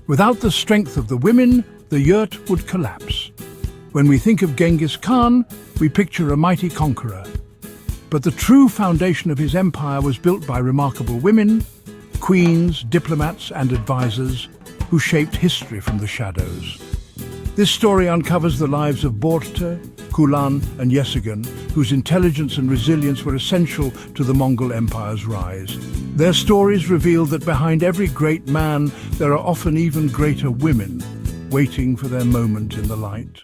Without the strength of the women, the yurt would collapse. When we think of Genghis Khan, we picture a mighty conqueror. But the true foundation of his empire was built by remarkable women, queens, diplomats and advisors who shaped history from the shadows. This story uncovers the lives of Borte, Kulan and Yesigan, whose intelligence and resilience were essential to the Mongol Empire's rise. Their stories reveal that behind every great man, there are often even greater women, waiting for their moment in the light.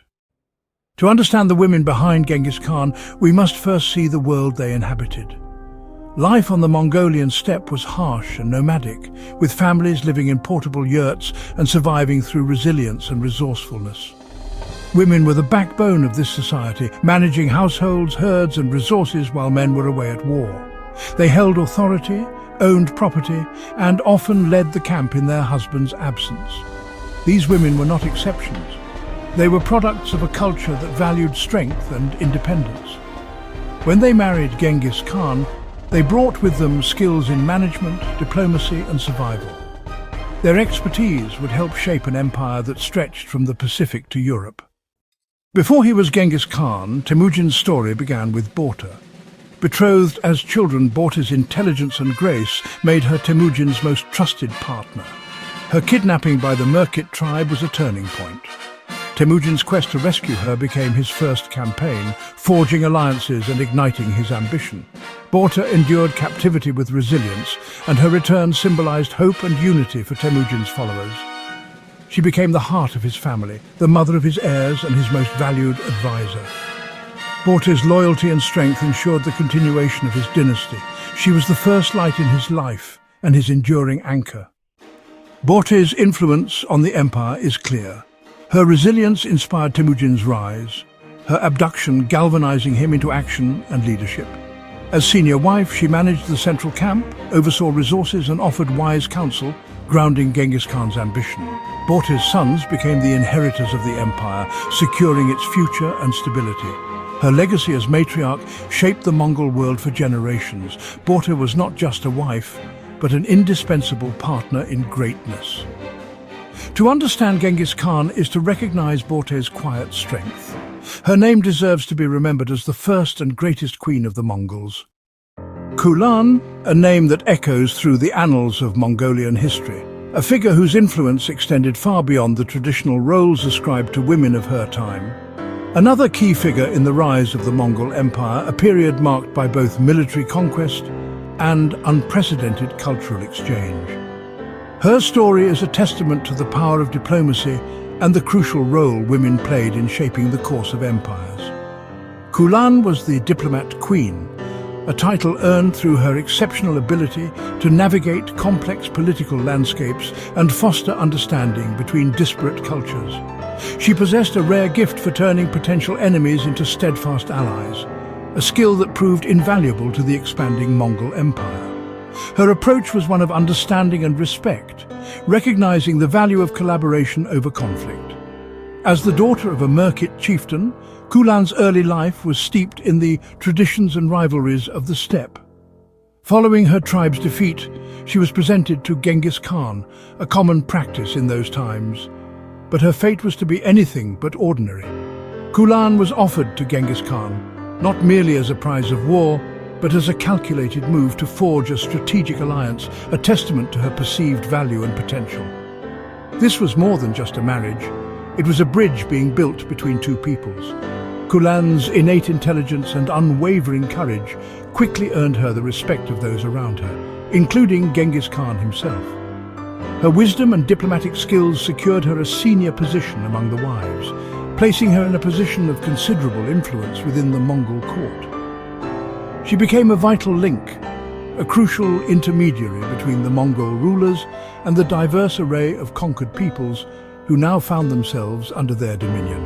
To understand the women behind Genghis Khan, we must first see the world they inhabited. Life on the Mongolian steppe was harsh and nomadic, with families living in portable yurts and surviving through resilience and resourcefulness. Women were the backbone of this society, managing households, herds and resources while men were away at war. They held authority, owned property, and often led the camp in their husband's absence. These women were not exceptions. They were products of a culture that valued strength and independence. When they married Genghis Khan, they brought with them skills in management, diplomacy and survival. Their expertise would help shape an empire that stretched from the Pacific to Europe. Before he was Genghis Khan, Temujin's story began with Borte. Betrothed as children, Borte's intelligence and grace made her Temujin's most trusted partner. Her kidnapping by the Merkit tribe was a turning point. Temujin's quest to rescue her became his first campaign, forging alliances and igniting his ambition. Borte endured captivity with resilience, and her return symbolized hope and unity for Temujin's followers. She became the heart of his family, the mother of his heirs and his most valued advisor. Borte's loyalty and strength ensured the continuation of his dynasty. She was the first light in his life and his enduring anchor. Borte's influence on the empire is clear. Her resilience inspired Temujin's rise, her abduction galvanizing him into action and leadership. As senior wife, she managed the central camp, oversaw resources and offered wise counsel, grounding Genghis Khan's ambition. Borte's sons became the inheritors of the empire, securing its future and stability. Her legacy as matriarch shaped the Mongol world for generations. Borte was not just a wife, but an indispensable partner in greatness. To understand Genghis Khan is to recognize Borte's quiet strength. Her name deserves to be remembered as the first and greatest queen of the Mongols. Kulan, a name that echoes through the annals of Mongolian history, a figure whose influence extended far beyond the traditional roles ascribed to women of her time. Another key figure in the rise of the Mongol Empire, a period marked by both military conquest and unprecedented cultural exchange. Her story is a testament to the power of diplomacy and the crucial role women played in shaping the course of empires. Kulan was the diplomat queen, a title earned through her exceptional ability to navigate complex political landscapes and foster understanding between disparate cultures. She possessed a rare gift for turning potential enemies into steadfast allies, a skill that proved invaluable to the expanding Mongol Empire. Her approach was one of understanding and respect, recognizing the value of collaboration over conflict. As the daughter of a Merkit chieftain, Kulan's early life was steeped in the traditions and rivalries of the steppe. Following her tribe's defeat, she was presented to Genghis Khan, a common practice in those times. But her fate was to be anything but ordinary. Kulan was offered to Genghis Khan, not merely as a prize of war, but as a calculated move to forge a strategic alliance, a testament to her perceived value and potential. This was more than just a marriage. It was a bridge being built between two peoples. Kulan's innate intelligence and unwavering courage quickly earned her the respect of those around her, including Genghis Khan himself. Her wisdom and diplomatic skills secured her a senior position among the wives, placing her in a position of considerable influence within the Mongol court. She became a vital link, a crucial intermediary between the Mongol rulers and the diverse array of conquered peoples who now found themselves under their dominion.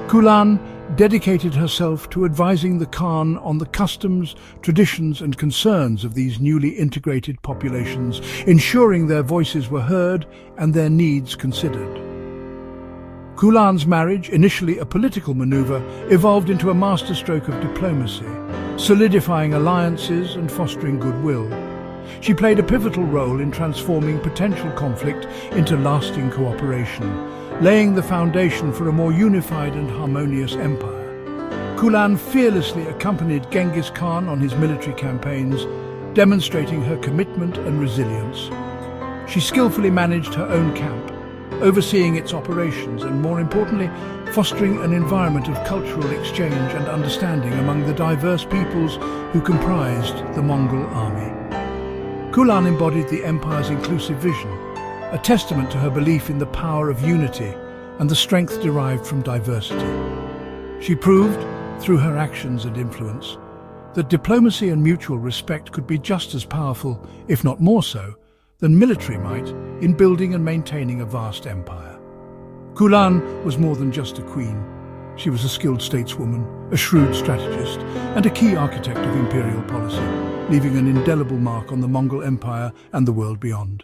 Kulan dedicated herself to advising the Khan on the customs, traditions and concerns of these newly integrated populations, ensuring their voices were heard and their needs considered. Kulan's marriage, initially a political maneuver, evolved into a masterstroke of diplomacy, solidifying alliances and fostering goodwill. She played a pivotal role in transforming potential conflict into lasting cooperation, laying the foundation for a more unified and harmonious empire. Kulan fearlessly accompanied Genghis Khan on his military campaigns, demonstrating her commitment and resilience. She skillfully managed her own camp, overseeing its operations and, more importantly, fostering an environment of cultural exchange and understanding among the diverse peoples who comprised the Mongol army. Kulan embodied the empire's inclusive vision, a testament to her belief in the power of unity and the strength derived from diversity. She proved, through her actions and influence, that diplomacy and mutual respect could be just as powerful, if not more so, than military might in building and maintaining a vast empire. Kulan was more than just a queen. She was a skilled stateswoman, a shrewd strategist, and a key architect of imperial policy, leaving an indelible mark on the Mongol Empire and the world beyond.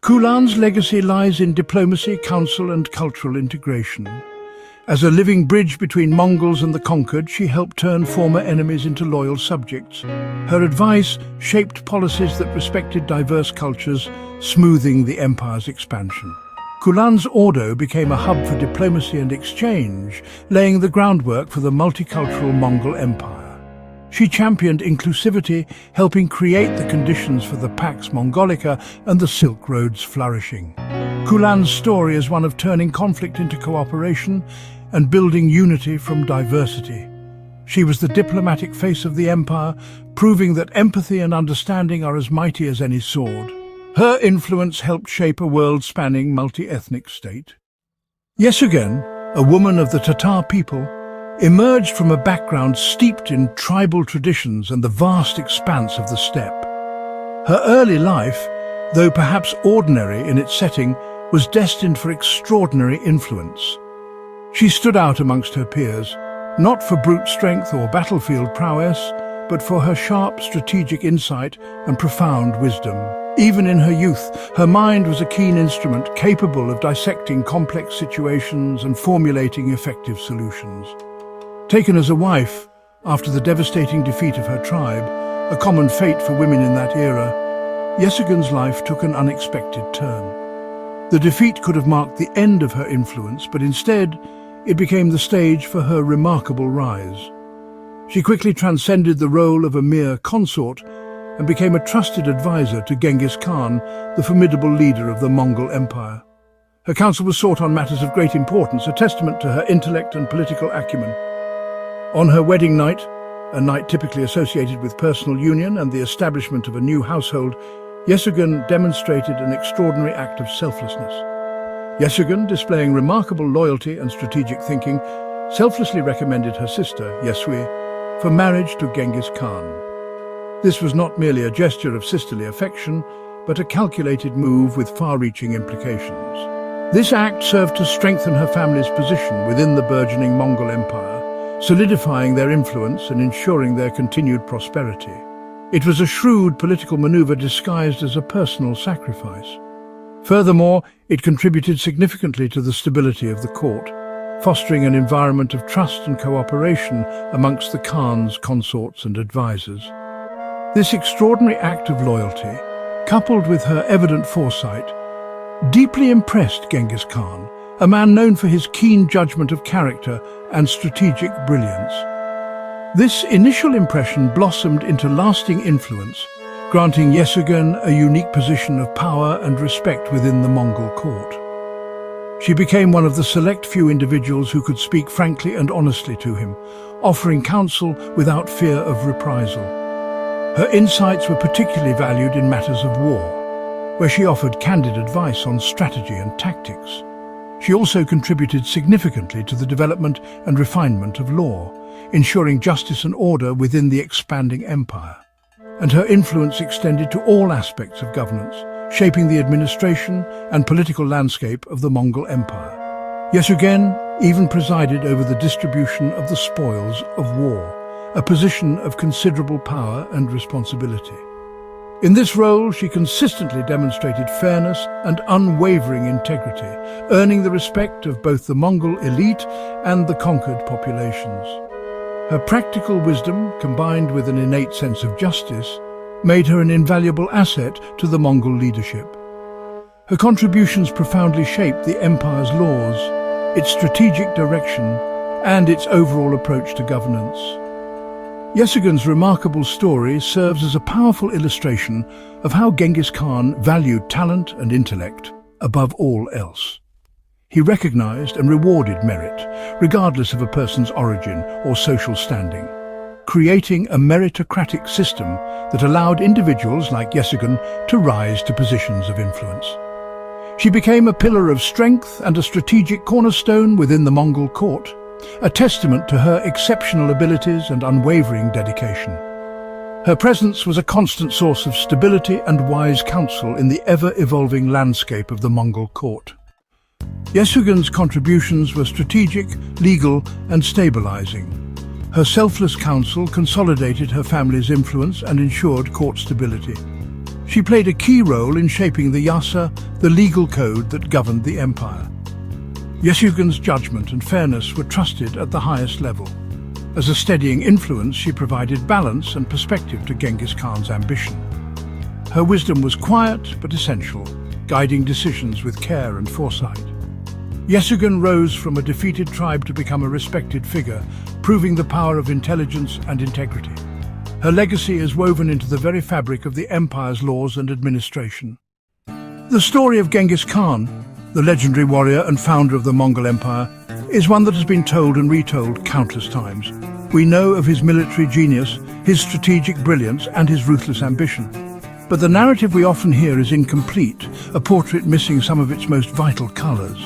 Kulan's legacy lies in diplomacy, counsel, and cultural integration. As a living bridge between Mongols and the conquered, she helped turn former enemies into loyal subjects. Her advice shaped policies that respected diverse cultures, smoothing the empire's expansion. Kulan's ordo became a hub for diplomacy and exchange, laying the groundwork for the multicultural Mongol Empire. She championed inclusivity, helping create the conditions for the Pax Mongolica and the Silk Road's flourishing. Kulan's story is one of turning conflict into cooperation and building unity from diversity. She was the diplomatic face of the empire, proving that empathy and understanding are as mighty as any sword. Her influence helped shape a world-spanning multi-ethnic state. Yesughen, a woman of the Tatar people, emerged from a background steeped in tribal traditions and the vast expanse of the steppe. Her early life, though perhaps ordinary in its setting, was destined for extraordinary influence. She stood out amongst her peers, not for brute strength or battlefield prowess, but for her sharp strategic insight and profound wisdom. Even in her youth, her mind was a keen instrument capable of dissecting complex situations and formulating effective solutions. Taken as a wife, after the devastating defeat of her tribe, a common fate for women in that era, Yesughen's life took an unexpected turn. The defeat could have marked the end of her influence, but instead, it became the stage for her remarkable rise. She quickly transcended the role of a mere consort and became a trusted advisor to Genghis Khan, the formidable leader of the Mongol Empire. Her counsel was sought on matters of great importance, a testament to her intellect and political acumen. On her wedding night, a night typically associated with personal union and the establishment of a new household, Yesughen demonstrated an extraordinary act of selflessness. Yesughen, displaying remarkable loyalty and strategic thinking, selflessly recommended her sister, Yesui, for marriage to Genghis Khan. This was not merely a gesture of sisterly affection, but a calculated move with far-reaching implications. This act served to strengthen her family's position within the burgeoning Mongol Empire, solidifying their influence and ensuring their continued prosperity. It was a shrewd political maneuver disguised as a personal sacrifice. Furthermore, it contributed significantly to the stability of the court, fostering an environment of trust and cooperation amongst the Khan's consorts and advisors. This extraordinary act of loyalty, coupled with her evident foresight, deeply impressed Genghis Khan, a man known for his keen judgment of character and strategic brilliance. This initial impression blossomed into lasting influence, granting Yesughen a unique position of power and respect within the Mongol court. She became one of the select few individuals who could speak frankly and honestly to him, offering counsel without fear of reprisal. Her insights were particularly valued in matters of war, where she offered candid advice on strategy and tactics. She also contributed significantly to the development and refinement of law, ensuring justice and order within the expanding empire. And her influence extended to all aspects of governance, shaping the administration and political landscape of the Mongol Empire. Yesughen even presided over the distribution of the spoils of war, a position of considerable power and responsibility. In this role, she consistently demonstrated fairness and unwavering integrity, earning the respect of both the Mongol elite and the conquered populations. Her practical wisdom, combined with an innate sense of justice, made her an invaluable asset to the Mongol leadership. Her contributions profoundly shaped the empire's laws, its strategic direction, and its overall approach to governance. Yesegun's remarkable story serves as a powerful illustration of how Genghis Khan valued talent and intellect above all else. He recognized and rewarded merit, regardless of a person's origin or social standing, creating a meritocratic system that allowed individuals like Yesegun to rise to positions of influence. She became a pillar of strength and a strategic cornerstone within the Mongol court, a testament to her exceptional abilities and unwavering dedication. Her presence was a constant source of stability and wise counsel in the ever-evolving landscape of the Mongol court. Yesegun's contributions were strategic, legal, and stabilizing. Her selfless counsel consolidated her family's influence and ensured court stability. She played a key role in shaping the yasa, the legal code that governed the empire. Yesegun's judgment and fairness were trusted at the highest level. As a steadying influence, she provided balance and perspective to Genghis Khan's ambition. Her wisdom was quiet but essential, guiding decisions with care and foresight. Yesegun rose from a defeated tribe to become a respected figure, proving the power of intelligence and integrity. Her legacy is woven into the very fabric of the empire's laws and administration. The story of Genghis Khan, the legendary warrior and founder of the Mongol Empire, is one that has been told and retold countless times. We know of his military genius, his strategic brilliance, and his ruthless ambition. But the narrative we often hear is incomplete, a portrait missing some of its most vital colors.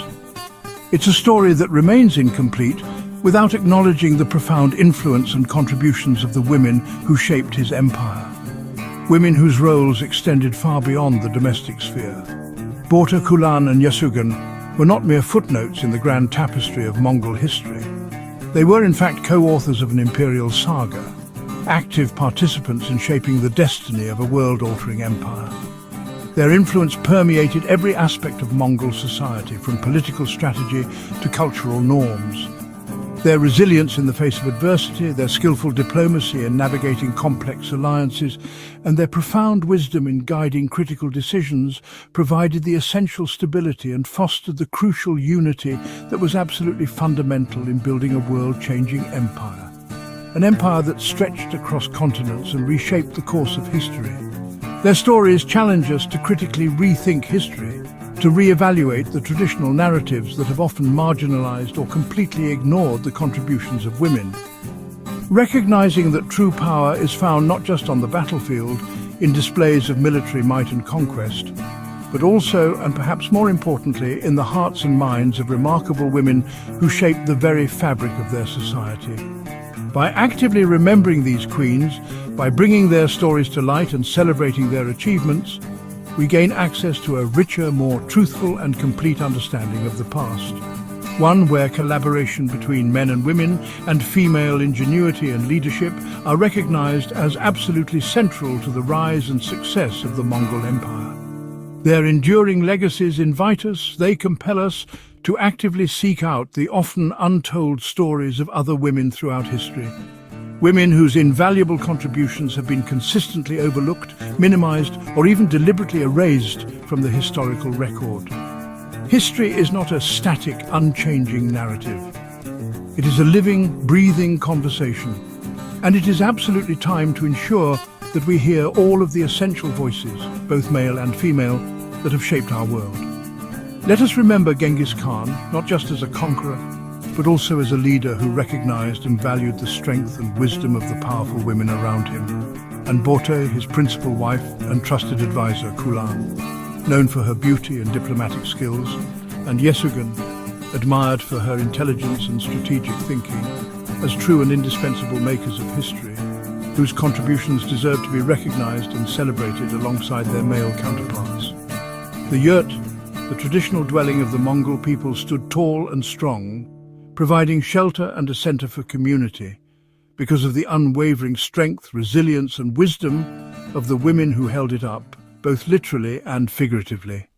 It's a story that remains incomplete without acknowledging the profound influence and contributions of the women who shaped his empire. Women whose roles extended far beyond the domestic sphere. Borte Kulan and Yesegun were not mere footnotes in the grand tapestry of Mongol history. They were in fact co-authors of an imperial saga, active participants in shaping the destiny of a world-altering empire. Their influence permeated every aspect of Mongol society, from political strategy to cultural norms. Their resilience in the face of adversity, their skillful diplomacy in navigating complex alliances, and their profound wisdom in guiding critical decisions provided the essential stability and fostered the crucial unity that was absolutely fundamental in building a world-changing empire. An empire that stretched across continents and reshaped the course of history. Their stories challenge us to critically rethink history, to re-evaluate the traditional narratives that have often marginalized or completely ignored the contributions of women. Recognizing that true power is found not just on the battlefield, in displays of military might and conquest, but also, and perhaps more importantly, in the hearts and minds of remarkable women who shaped the very fabric of their society. By actively remembering these queens, by bringing their stories to light and celebrating their achievements, we gain access to a richer, more truthful and complete understanding of the past. One where collaboration between men and women and female ingenuity and leadership are recognized as absolutely central to the rise and success of the Mongol Empire. Their enduring legacies invite us, they compel us, to actively seek out the often untold stories of other women throughout history. Women whose invaluable contributions have been consistently overlooked, minimized, or even deliberately erased from the historical record. History is not a static, unchanging narrative. It is a living, breathing conversation. And it is absolutely time to ensure that we hear all of the essential voices, both male and female, that have shaped our world. Let us remember Genghis Khan, not just as a conqueror, but also as a leader who recognized and valued the strength and wisdom of the powerful women around him, and Borte, his principal wife and trusted advisor, Kulan, known for her beauty and diplomatic skills, and Yesegun, admired for her intelligence and strategic thinking, as true and indispensable makers of history, whose contributions deserve to be recognized and celebrated alongside their male counterparts. The yurt, the traditional dwelling of the Mongol people, stood tall and strong, providing shelter and a center for community, because of the unwavering strength, resilience and wisdom of the women who held it up, both literally and figuratively.